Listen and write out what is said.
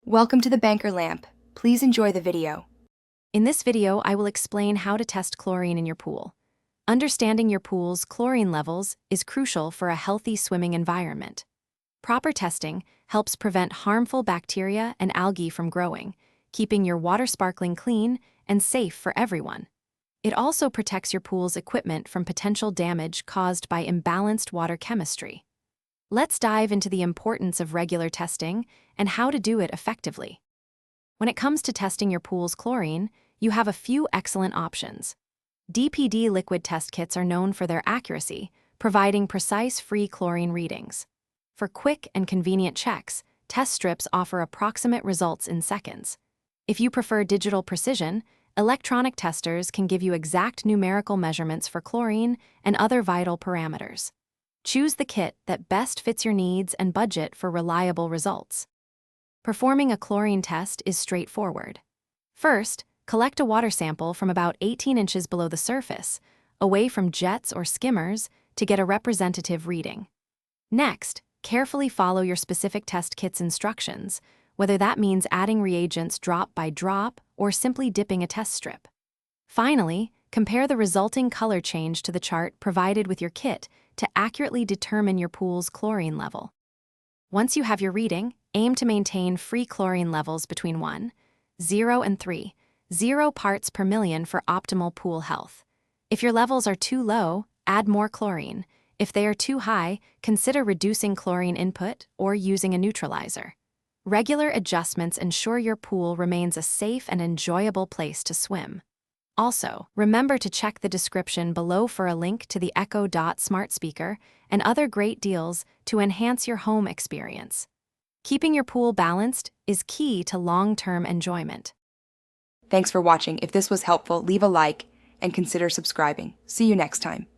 Welcome to the Banker Lamp. Please enjoy the video. In this video, I will explain how to test chlorine in your pool. Understanding your pool's chlorine levels is crucial for a healthy swimming environment. Proper testing helps prevent harmful bacteria and algae from growing, keeping your water sparkling clean and safe for everyone. It also protects your pool's equipment from potential damage caused by imbalanced water chemistry. Let's dive into the importance of regular testing and how to do it effectively. When it comes to testing your pool's chlorine, you have a few excellent options. DPD liquid test kits are known for their accuracy, providing precise free chlorine readings. For quick and convenient checks, test strips offer approximate results in seconds. If you prefer digital precision, electronic testers can give you exact numerical measurements for chlorine and other vital parameters. Choose the kit that best fits your needs and budget for reliable results. Performing a chlorine test is straightforward. First, collect a water sample from about 18 inches below the surface, away from jets or skimmers, to get a representative reading. Next, carefully follow your specific test kit's instructions, whether that means adding reagents drop by drop or simply dipping a test strip. Finally, compare the resulting color change to the chart provided with your kit to accurately determine your pool's chlorine level. Once you have your reading, aim to maintain free chlorine levels between 0 and 0 parts per million for optimal pool health. If your levels are too low, add more chlorine. If they are too high, consider reducing chlorine input or using a neutralizer. Regular adjustments ensure your pool remains a safe and enjoyable place to swim. Also, remember to check the description below for a link to the Echo Dot smart speaker and other great deals to enhance your home experience. Keeping your pool balanced is key to long-term enjoyment. Thanks for watching. If this was helpful, leave a like and consider subscribing. See you next time.